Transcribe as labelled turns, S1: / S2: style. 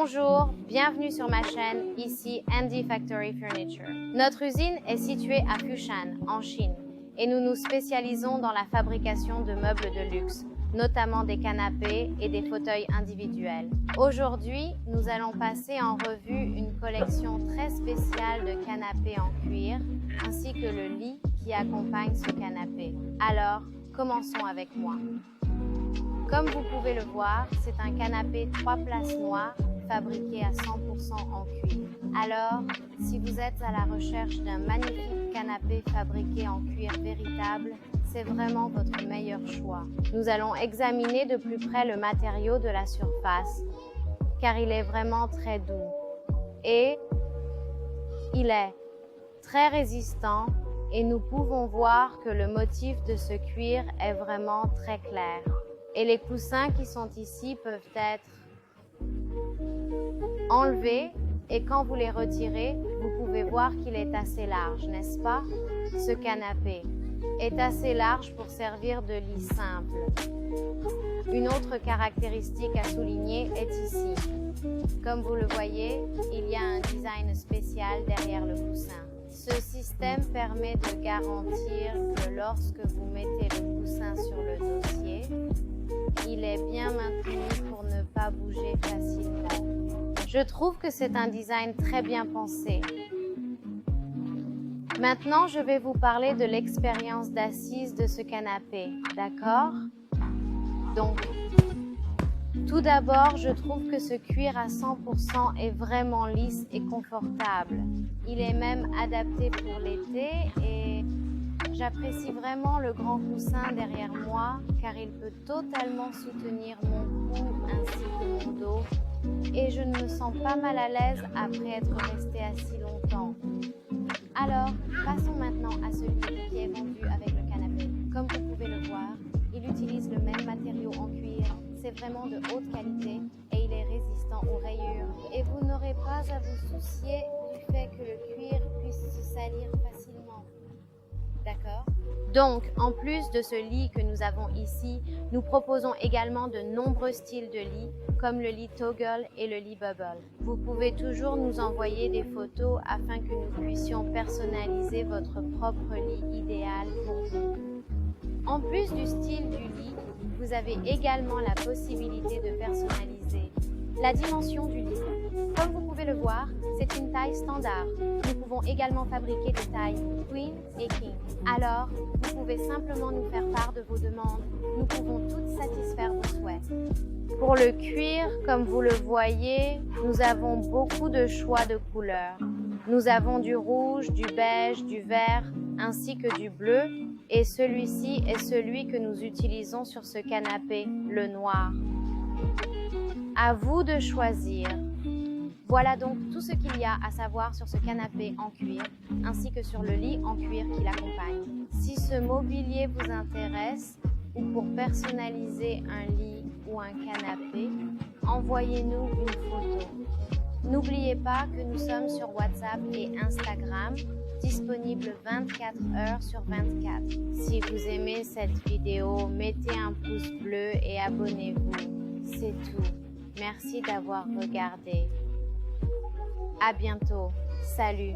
S1: Bonjour, bienvenue sur ma chaîne, ici Andy Factory Furniture. Notre usine est située à Fushan, en Chine, et nous nous spécialisons dans la fabrication de meubles de luxe, notamment des canapés et des fauteuils individuels. Aujourd'hui, nous allons passer en revue une collection très spéciale de canapés en cuir, ainsi que le lit qui accompagne ce canapé. Alors, commençons avec moi. Comme vous pouvez le voir, c'est un canapé 3 places noir fabriqué à 100% en cuir. Alors, si vous êtes à la recherche d'un magnifique canapé fabriqué en cuir véritable, c'est vraiment votre meilleur choix. Nous allons examiner de plus près le matériau de la surface, car il est vraiment très doux. Et il est très résistant et nous pouvons voir que le motif de ce cuir est vraiment très clair. Et les coussins qui sont ici peuvent être enlevés et quand vous les retirez, vous pouvez voir qu'il est assez large, n'est-ce pas? Ce canapé est assez large pour servir de lit simple. Une autre caractéristique à souligner est ici. Comme vous le voyez, il y a un design spécial derrière le coussin. Ce système permet de garantir que lorsque vous mettez le coussin sur le dossier, il est bien maintenu pour ne pas bouger facilement. Je trouve que c'est un design très bien pensé. Maintenant, je vais vous parler de l'expérience d'assise de ce canapé, d'accord? Donc, tout d'abord, je trouve que ce cuir à 100% est vraiment lisse et confortable. Il est même adapté pour l'été et j'apprécie vraiment le grand coussin derrière moi car il peut totalement soutenir mon cou ainsi que mon dos et je ne me sens pas mal à l'aise après être restée assis longtemps. Alors, passons maintenant à celui qui est vendu avec le canapé. Comme vous pouvez le voir, il utilise le même matériau en cuir. C'est vraiment de haute qualité et il est résistant aux rayures. Et vous n'aurez pas à vous soucier du fait que le cuir puisse se salir facilement. D'accord? Donc, en plus de ce lit que nous avons ici, nous proposons également de nombreux styles de lits, comme le lit Toggle et le lit Bubble. Vous pouvez toujours nous envoyer des photos afin que nous puissions personnaliser votre propre lit idéal pour vous. En plus du style du lit, vous avez également la possibilité de personnaliser la dimension du lit. Comme vous pouvez le voir, c'est une taille standard. Nous pouvons également fabriquer des tailles Queen et King. Alors, vous pouvez simplement nous faire part de vos demandes. Nous pouvons toutes satisfaire vos souhaits. Pour le cuir, comme vous le voyez, nous avons beaucoup de choix de couleurs. Nous avons du rouge, du beige, du vert, ainsi que du bleu. Et celui-ci est celui que nous utilisons sur ce canapé, le noir. À vous de choisir. Voilà donc tout ce qu'il y a à savoir sur ce canapé en cuir, ainsi que sur le lit en cuir qui l'accompagne. Si ce mobilier vous intéresse, ou pour personnaliser un lit ou un canapé, envoyez-nous une photo. N'oubliez pas que nous sommes sur WhatsApp et Instagram, disponibles 24 heures sur 24. Si vous aimez cette vidéo, mettez un pouce bleu et abonnez-vous. C'est tout. Merci d'avoir regardé. À bientôt. Salut.